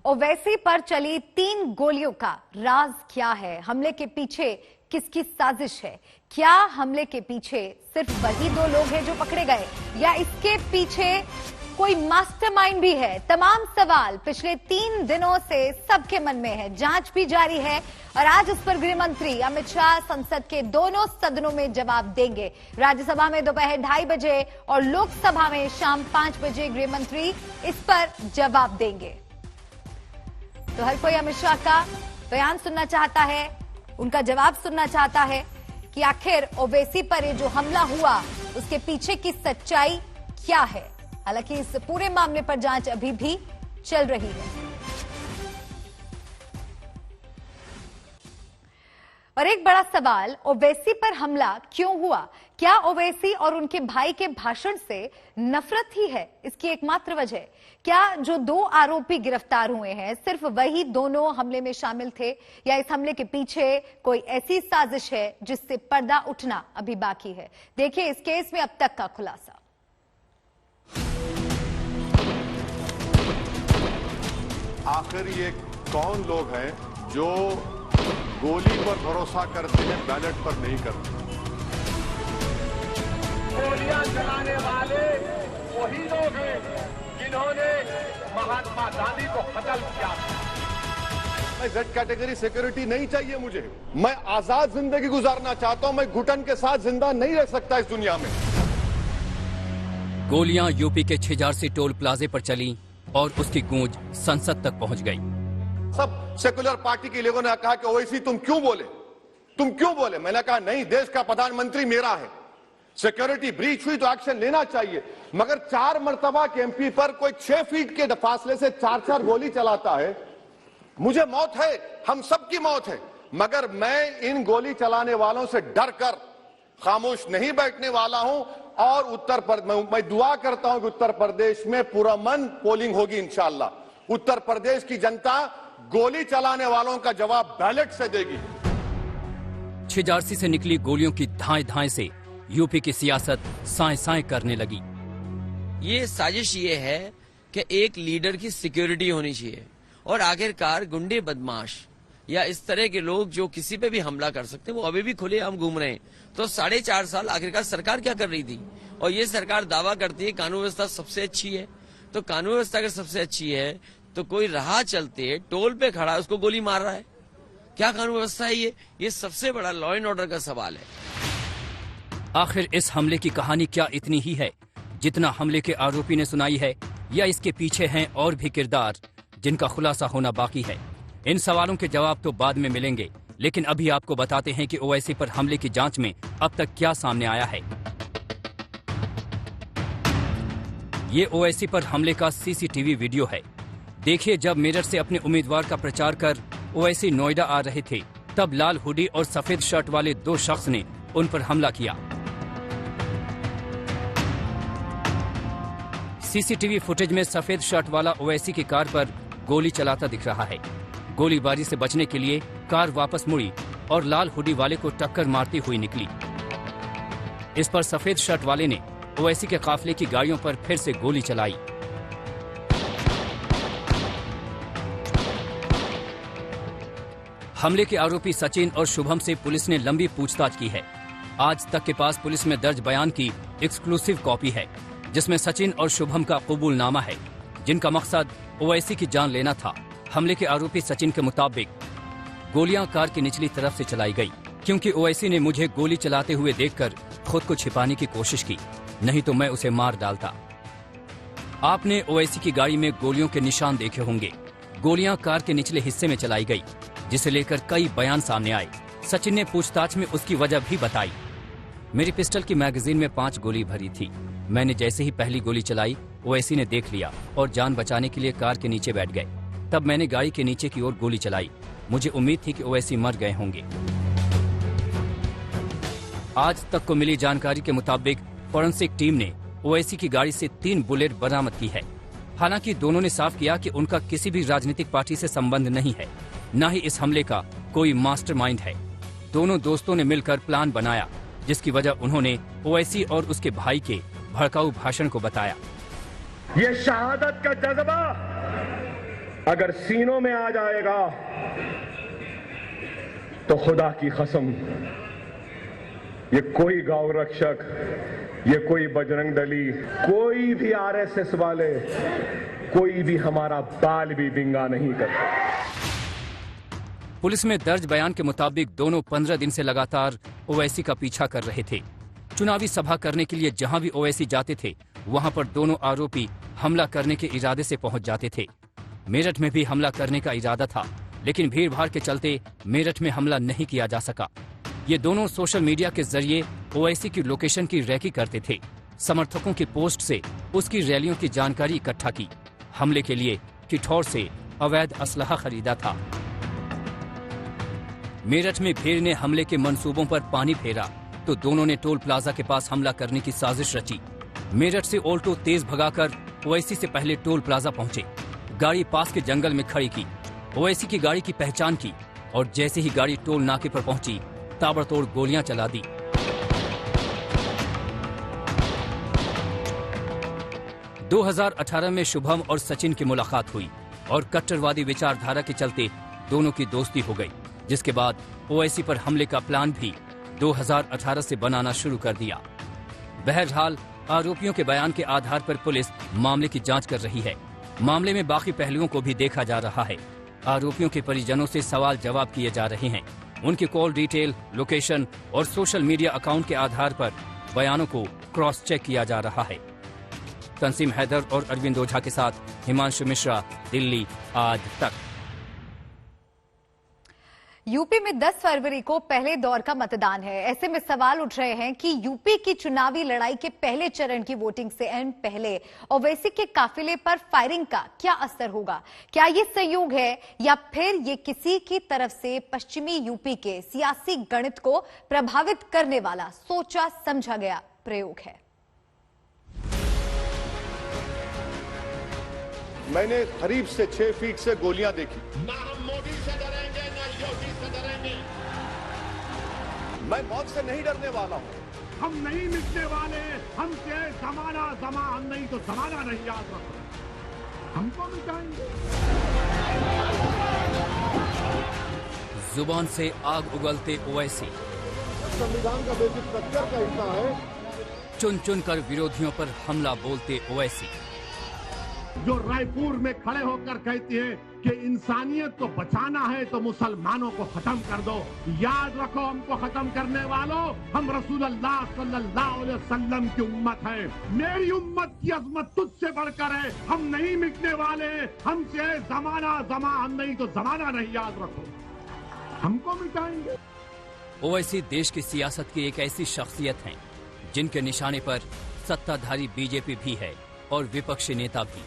ओवैसी पर चली 3 गोलियों का राज क्या है? हमले के पीछे किसकी साजिश है? क्या हमले के पीछे सिर्फ वही 2 लोग हैं जो पकड़े गए या इसके पीछे कोई मास्टरमाइंड भी है? तमाम सवाल पिछले 3 दिनों से सबके मन में है। जांच भी जारी है और आज इस पर गृह मंत्री अमित शाह संसद के दोनों सदनों में जवाब देंगे। राज्यसभा में दोपहर 2:30 बजे और लोकसभा में शाम 5 बजे गृह मंत्री इस पर जवाब देंगे। तो हर कोई अमित शाह का बयान सुनना चाहता है, उनका जवाब सुनना चाहता है कि आखिर ओवैसी पर ये जो हमला हुआ उसके पीछे की सच्चाई क्या है। हालांकि इस पूरे मामले पर जांच अभी भी चल रही है। और एक बड़ा सवाल, ओवैसी पर हमला क्यों हुआ? क्या ओवैसी और उनके भाई के भाषण से नफरत ही है इसकी एकमात्र वजह? क्या जो 2 आरोपी गिरफ्तार हुए हैं सिर्फ वही दोनों हमले में शामिल थे या इस हमले के पीछे कोई ऐसी साजिश है जिससे पर्दा उठना अभी बाकी है? देखिए इस केस में अब तक का खुलासा। आखिर ये कौन लोग हैं जो गोली पर भरोसा करते हैं, बैलेट पर नहीं करते? गोलियां चलाने वाले वही लोग हैं जिन्होंने महात्मा गांधी को कत्ल किया। मैं जेड कैटेगरी सिक्योरिटी नहीं चाहिए मुझे। मैं आजाद जिंदगी गुजारना चाहता हूं। मैं घुटन के साथ जिंदा नहीं रह सकता इस दुनिया में। गोलियां यूपी के छिजारसी टोल प्लाजे पर चली और उसकी गूंज संसद तक पहुंच गई। सब सेकुलर पार्टी के लोगों ने कहा कि ओवैसी तुम क्यों बोले, तुम क्यों बोले? मैंने कहा नहीं, देश का प्रधानमंत्री मेरा है, सिक्योरिटी ब्रीच हुई तो एक्शन लेना चाहिए। मगर 4 मर्तबा के एमपी पर कोई 6 फीट के फासले से 4-4 गोली चलाता है। मुझे मौत है, हम सबकी मौत है, मगर मैं इन गोली चलाने वालों से डर कर खामोश नहीं बैठने वाला हूं। और मैं दुआ करता हूं कि उत्तर प्रदेश में पुरअमन पोलिंग होगी इंशाअल्लाह। उत्तर प्रदेश की जनता गोली चलाने वालों का जवाब बैलेट से देगी। छिजारसी से निकली गोलियों की धाएं धाएं से यूपी की सियासत साए साए करने लगी। ये साजिश ये है कि एक लीडर की सिक्योरिटी होनी चाहिए और आखिरकार गुंडे बदमाश या इस तरह के लोग जो किसी पे भी हमला कर सकते हैं वो अभी भी खुलेआम घूम रहे हैं। तो 4.5 साल आखिरकार सरकार क्या कर रही थी? और ये सरकार दावा करती है कानून व्यवस्था सबसे अच्छी है। तो कानून व्यवस्था अगर सबसे अच्छी है तो कोई राह चलते टोल पे खड़ा है उसको गोली मार रहा है, क्या कानून व्यवस्था है ये सबसे बड़ा लॉ एंड ऑर्डर का सवाल है। आखिर इस हमले की कहानी क्या इतनी ही है जितना हमले के आरोपी ने सुनाई है, या इसके पीछे हैं और भी किरदार जिनका खुलासा होना बाकी है? इन सवालों के जवाब तो बाद में मिलेंगे, लेकिन अभी आपको बताते हैं कि ओवैसी पर हमले की जांच में अब तक क्या सामने आया है। ये ओवैसी पर हमले का सीसीटीवी वीडियो है। देखिए, जब मेरठ से अपने उम्मीदवार का प्रचार कर ओवैसी नोएडा आ रहे थे तब लाल हुडी और सफेद शर्ट वाले 2 शख्स ने उन पर हमला किया। सीसीटीवी फुटेज में सफेद शर्ट वाला ओवैसी की कार पर गोली चलाता दिख रहा है। गोलीबारी से बचने के लिए कार वापस मुड़ी और लाल हुडी वाले को टक्कर मारती हुई निकली। इस पर सफेद शर्ट वाले ने ओवैसी के काफिले की गाड़ियों पर फिर से गोली चलाई। हमले के आरोपी सचिन और शुभम से पुलिस ने लंबी पूछताछ की है। आज तक के पास पुलिस में दर्ज बयान की एक्सक्लूसिव कॉपी है जिसमें सचिन और शुभम का कबूलनामा है जिनका मकसद ओवैसी की जान लेना था। हमले के आरोपी सचिन के मुताबिक गोलियां कार की निचली तरफ से चलाई गई क्योंकि ओवैसी ने मुझे गोली चलाते हुए देखकर खुद को छिपाने की कोशिश की, नहीं तो मैं उसे मार डालता। आपने ओवैसी की गाड़ी में गोलियों के निशान देखे होंगे। गोलियां कार के निचले हिस्से में चलाई गई जिसे लेकर कई बयान सामने आए। सचिन ने पूछताछ में उसकी वजह भी बताई। मेरी पिस्टल की मैगजीन में 5 गोली भरी थी। मैंने जैसे ही पहली गोली चलाई ओवैसी ने देख लिया और जान बचाने के लिए कार के नीचे बैठ गए। तब मैंने गाड़ी के नीचे की ओर गोली चलाई। मुझे उम्मीद थी कि ओवैसी मर गए होंगे। आज तक को मिली जानकारी के मुताबिक फोरेंसिक टीम ने ओवैसी की गाड़ी से 3 बुलेट बरामद की है। हालांकि दोनों ने साफ किया कि उनका किसी भी राजनीतिक पार्टी से संबंध नहीं है, न ही इस हमले का कोई मास्टरमाइंड है। दोनों दोस्तों ने मिलकर प्लान बनाया जिसकी वजह उन्होंने ओवैसी और उसके भाई के भड़काऊ भाषण को बताया। ये शहादत का जज्बा अगर सीनों में आ जाएगा तो खुदा की कसम, ये कोई गौ रक्षक, ये कोई बजरंग दली, कोई भी आरएसएस वाले, कोई भी हमारा बाल भी विंगा नहीं करता। पुलिस में दर्ज बयान के मुताबिक दोनों 15 दिन से लगातार ओवैसी का पीछा कर रहे थे। चुनावी सभा करने के लिए जहां भी ओवैसी जाते थे, वहां पर दोनों आरोपी हमला करने के इरादे से पहुंच जाते थे। मेरठ में भी हमला करने का इरादा था, लेकिन भीड़भाड़ के चलते मेरठ में हमला नहीं किया जा सका। ये दोनों सोशल मीडिया के जरिए ओवैसी की लोकेशन की रैकी करते थे। समर्थकों की पोस्ट से उसकी रैलियों की जानकारी इकट्ठा की। हमले के लिए किठौर से अवैध असलहा खरीदा था। मेरठ में भीड़ ने हमले के मंसूबों पर पानी फेरा तो दोनों ने टोल प्लाजा के पास हमला करने की साजिश रची। मेरठ से ऑल्टो तेज भगाकर ओवैसी से पहले टोल प्लाजा पहुंचे। गाड़ी पास के जंगल में खड़ी की। ओवैसी की गाड़ी की पहचान की और जैसे ही गाड़ी टोल नाके पर पहुंची, ताबड़तोड़ गोलियां चला दी। – 2018 में शुभम और सचिन की मुलाकात हुई और कट्टरवादी विचारधारा के चलते दोनों की दोस्ती हो गई, जिसके बाद ओवैसी पर हमले का प्लान भी 2018 से बनाना शुरू कर दिया। बहरहाल आरोपियों के बयान के आधार पर पुलिस मामले की जांच कर रही है। मामले में बाकी पहलुओं को भी देखा जा रहा है। आरोपियों के परिजनों से सवाल जवाब किए जा रहे हैं। उनकी कॉल डिटेल, लोकेशन और सोशल मीडिया अकाउंट के आधार पर बयानों को क्रॉस चेक किया जा रहा है। तंसीम हैदर और अरविंद ओझा के साथ हिमांशु मिश्रा, दिल्ली आज तक। यूपी में 10 फरवरी को पहले दौर का मतदान है। ऐसे में सवाल उठ रहे हैं कि यूपी की चुनावी लड़ाई के पहले चरण की वोटिंग से एन पहले ओवैसी के काफिले पर फायरिंग का क्या असर होगा? क्या ये संयोग है या फिर ये किसी की तरफ से पश्चिमी यूपी के सियासी गणित को प्रभावित करने वाला सोचा समझा गया प्रयोग है? मैंने करीब से 6 फीट से गोलियां देखी। ना हम मोदी से डरेंगे, ना योगी से डरेंगे। मैं मौत से नहीं डरने वाला हूं। हम नहीं मिटने वाले। हमसे जमाना नहीं तो जमाना नहीं याद रखो। हमको मिटाएंगे। जुबान से आग उगलते ओवैसी, संविधान का बेसिक स्ट्रक्चर का हिस्सा है। चुन चुन कर विरोधियों पर हमला बोलते ओवैसी, जो रायपुर में खड़े होकर कहती है कि इंसानियत को बचाना है तो मुसलमानों को खत्म कर दो। याद रखो, हमको खत्म करने वालों, हम रसूलुल्लाह सल्लल्लाहु अलैहि वसल्लम की उम्मत है। मेरी उम्मत की अजमत तुझसे बढ़कर है। हम नहीं मिटने वाले। हमसे जमाना नहीं तो जमाना नहीं, याद रखो। हमको मिटाएंगे। ओवैसी देश की सियासत की एक ऐसी शख्सियत हैं जिनके निशाने पर सत्ताधारी बीजेपी भी है और विपक्षी नेता भी।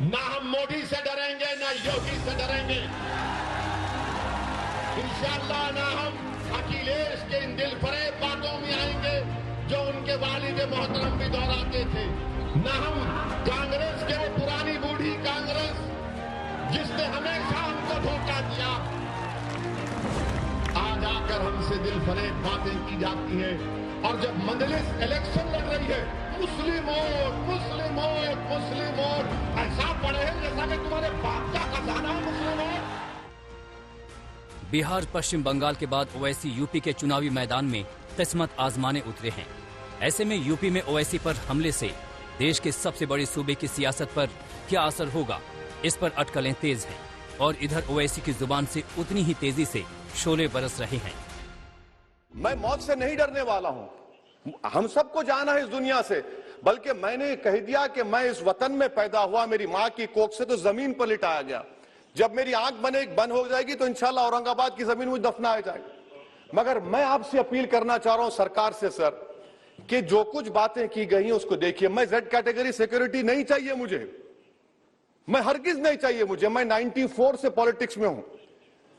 ना हम मोदी से डरेंगे, ना योगी से डरेंगे। इंशाअल्लाह ना हम अखिलेश के इन दिल फरेब बातों में आएंगे जो उनके वालिद मोहतरम भी दोहराते थे। ना हम कांग्रेस के वो पुरानी बूढ़ी कांग्रेस जिसने हमेशा हमको धोखा दिया, आज आकर हमसे दिल फरेब बातें की जाती है। और जब मजलिस इलेक्शन लड़ रही है, मुस्लिम वोट, मुस्लिम वोट, मुस्लिम वोट, ऐसा पड़े हैं जैसा कि तुम्हारे बाप का खजाना है मुस्लिम वोट। बिहार, पश्चिम बंगाल के बाद ओवैसी यूपी के चुनावी मैदान में किस्मत आजमाने उतरे हैं। ऐसे में यूपी में ओवैसी पर हमले से देश के सबसे बड़े सूबे की सियासत पर क्या असर होगा, इस पर अटकलें तेज हैं और इधर ओवैसी की जुबान से उतनी ही तेजी से शोले बरस रहे हैं। मैं मौत से नहीं डरने वाला हूं। हम सबको जाना है इस दुनिया से, बल्कि मैंने कह दिया कि मैं इस वतन में पैदा हुआ, मेरी मां की कोख से तो जमीन पर लिटाया गया। जब मेरी आंख बंद हो जाएगी तो इंशाल्लाह औरंगाबाद की जमीन मुझे दफनाया जाएगा। मगर मैं आपसे अपील करना चाह रहा हूं सरकार से, सर, कि जो कुछ बातें की गई हैं उसको देखिए। मैं जेड कैटेगरी सिक्योरिटी नहीं चाहिए मुझे, मैं हरगिज नहीं चाहिए मुझे। मैं 94 से पॉलिटिक्स में हूं।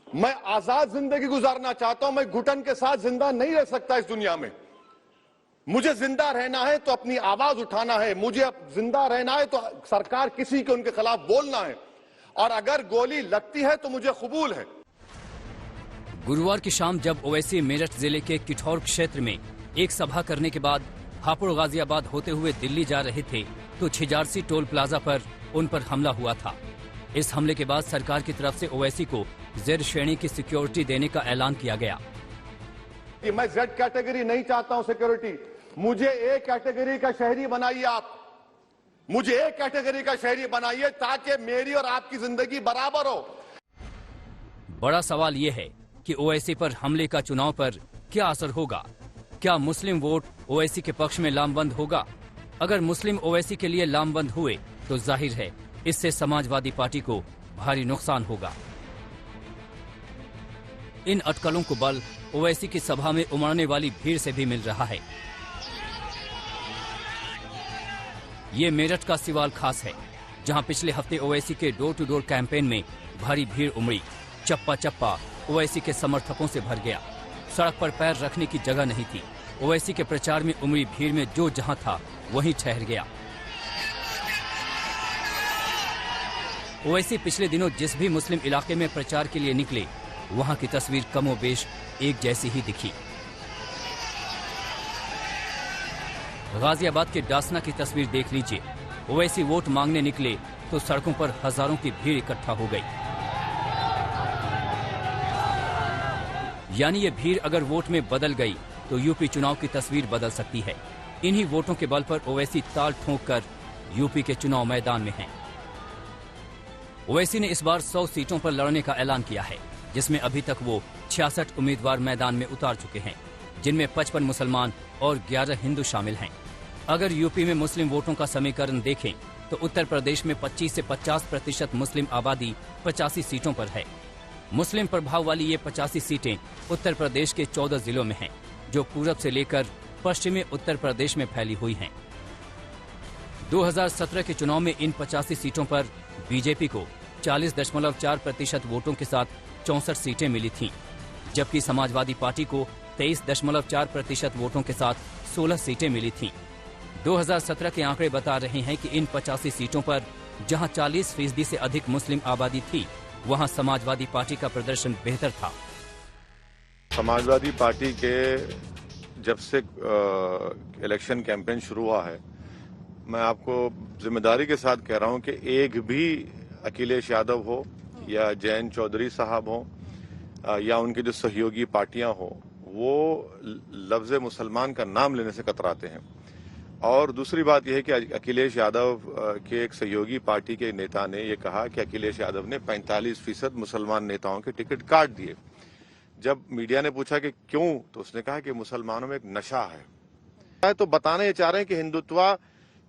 मैं आजाद जिंदगी गुजारना चाहता हूं। मैं घुटन के साथ जिंदा नहीं रह सकता इस दुनिया में। मुझे जिंदा रहना है तो अपनी आवाज उठाना है। मुझे अब जिंदा रहना है तो सरकार किसी के उनके खिलाफ बोलना है, और अगर गोली लगती है तो मुझे कबूल है। गुरुवार की शाम जब ओवैसी मेरठ जिले के किठौर क्षेत्र में एक सभा करने के बाद हापुड़ गाजियाबाद होते हुए दिल्ली जा रहे थे तो छिजारसी टोल प्लाजा पर उन पर हमला हुआ था। इस हमले के बाद सरकार की तरफ से ओवैसी को जेड श्रेणी की सिक्योरिटी देने का ऐलान किया गया। कि मैं जेड कैटेगरी नहीं चाहता हूं सिक्योरिटी, मुझे ए कैटेगरी का शहरी बनाइए आप, मुझे ए कैटेगरी का शहरी बनाइए ताकि मेरी और आपकी जिंदगी बराबर हो। बड़ा सवाल यह है कि ओवैसी पर हमले का चुनाव पर क्या असर होगा? क्या मुस्लिम वोट ओवैसी के पक्ष में लामबंद होगा? अगर मुस्लिम ओवैसी के लिए लामबंद हुए तो जाहिर है इससे समाजवादी पार्टी को भारी नुकसान होगा। इन अटकलों को बल ओवैसी की सभा में उमड़ने वाली भीड़ से भी मिल रहा है। ये मेरठ का सिवाल खास है, जहां पिछले हफ्ते ओवैसी के डोर टू डोर कैंपेन में भारी भीड़ उमड़ी। चप्पा चप्पा ओवैसी के समर्थकों से भर गया। सड़क पर पैर रखने की जगह नहीं थी। ओवैसी के प्रचार में उमड़ी भीड़ में जो जहां था वहीं ठहर गया। ओवैसी पिछले दिनों जिस भी मुस्लिम इलाके में प्रचार के लिए निकले, वहां की तस्वीर कमोबेश एक जैसी ही दिखी। गाजियाबाद के डासना की तस्वीर देख लीजिए। ओवैसी वोट मांगने निकले तो सड़कों पर हजारों की भीड़ इकट्ठा हो गई। यानी ये भीड़ अगर वोट में बदल गई तो यूपी चुनाव की तस्वीर बदल सकती है। इन्हीं वोटों के बल पर ओवैसी ताल ठोंक कर यूपी के चुनाव मैदान में हैं। ओवैसी ने इस बार 100 सीटों पर लड़ने का ऐलान किया है, जिसमें अभी तक वो 66 उम्मीदवार मैदान में उतार चुके हैं, जिनमें 55 मुसलमान और 11 हिंदू शामिल हैं। अगर यूपी में मुस्लिम वोटों का समीकरण देखें तो उत्तर प्रदेश में 25 से 50% मुस्लिम आबादी 85 सीटों पर है। मुस्लिम प्रभाव वाली ये 85 सीटें उत्तर प्रदेश के 14 जिलों में हैं, जो पूरब से लेकर पश्चिमी उत्तर प्रदेश में फैली हुई हैं। 2017 के चुनाव में इन 85 सीटों पर बीजेपी को 40.4% वोटों के साथ 64 सीटें मिली थीं, जबकि समाजवादी पार्टी को 23.4% वोटों के साथ 16 सीटें मिली थीं। 2017 के आंकड़े बता रहे हैं कि इन 85 सीटों पर जहां 40% से अधिक मुस्लिम आबादी थी, वहां समाजवादी पार्टी का प्रदर्शन बेहतर था। समाजवादी पार्टी के जब से इलेक्शन कैंपेन शुरू हुआ है, मैं आपको जिम्मेदारी के साथ कह रहा हूं कि एक भी अखिलेश यादव हो या जयंत चौधरी साहब हो या उनके जो सहयोगी पार्टियां हो, वो लफ्ज मुसलमान का नाम लेने से कतराते हैं। और दूसरी बात यह है कि अखिलेश यादव के एक सहयोगी पार्टी के नेता ने यह कहा कि अखिलेश यादव ने 45% मुसलमान नेताओं के टिकट काट दिए। जब मीडिया ने पूछा कि क्यों, तो उसने कहा कि मुसलमानों में एक नशा है। तो बताने ये चाह रहे हैं कि हिंदुत्व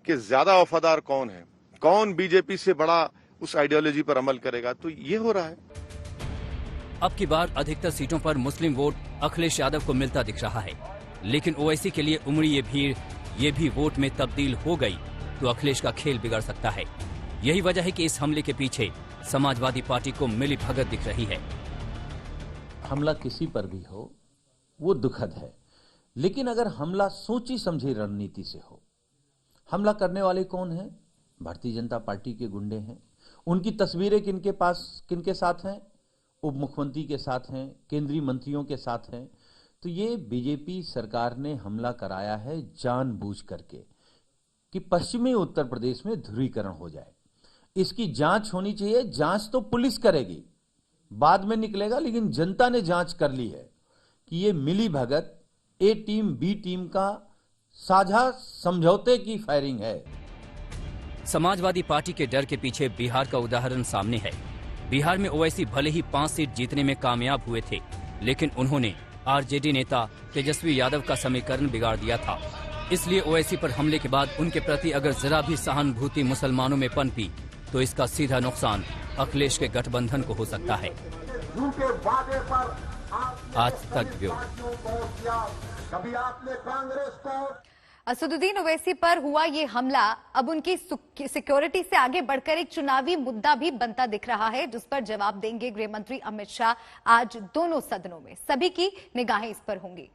के ज्यादा वफादार कौन है, कौन बीजेपी से बड़ा उस आइडियोलॉजी पर अमल करेगा। तो ये हो रहा है। अब की बार अधिकतर सीटों पर मुस्लिम वोट अखिलेश यादव को मिलता दिख रहा है, लेकिन ओवैसी के लिए उमड़ी ये भीड़ ये भी वोट में तब्दील हो गई तो अखिलेश का खेल बिगड़ सकता है। यही वजह है कि इस हमले के पीछे समाजवादी पार्टी को मिली भगत दिख रही है। हमला किसी पर भी हो वो दुखद है, लेकिन अगर हमला सोची समझी रणनीति से हो। हमला करने वाले कौन हैं? भारतीय जनता पार्टी के गुंडे हैं। उनकी तस्वीरें किनके साथ हैं? उप मुख्यमंत्री के साथ हैं, केंद्रीय मंत्रियों के साथ हैं। तो ये बीजेपी सरकार ने हमला कराया है जानबूझ करके कि पश्चिमी उत्तर प्रदेश में ध्रुवीकरण हो जाए। इसकी जांच होनी चाहिए। जांच तो पुलिस करेगी, बाद में निकलेगा, लेकिन जनता ने जांच कर ली है कि ये मिली भगत ए टीम बी टीम का साझा समझौते की फायरिंग है। समाजवादी पार्टी के डर के पीछे बिहार का उदाहरण सामने है। बिहार में ओवैसी भले ही 5 सीट जीतने में कामयाब हुए थे, लेकिन उन्होंने आरजेडी नेता तेजस्वी यादव का समीकरण बिगाड़ दिया था। इसलिए ओवैसी पर हमले के बाद उनके प्रति अगर जरा भी सहानुभूति मुसलमानों में पनपी तो इसका सीधा नुकसान अखिलेश के गठबंधन को हो सकता है। आज तक असदुद्दीन ओवैसी पर हुआ ये हमला अब उनकी सिक्योरिटी से आगे बढ़कर एक चुनावी मुद्दा भी बनता दिख रहा है, जिस पर जवाब देंगे गृह मंत्री अमित शाह आज दोनों सदनों में। सभी की निगाहें इस पर होंगी।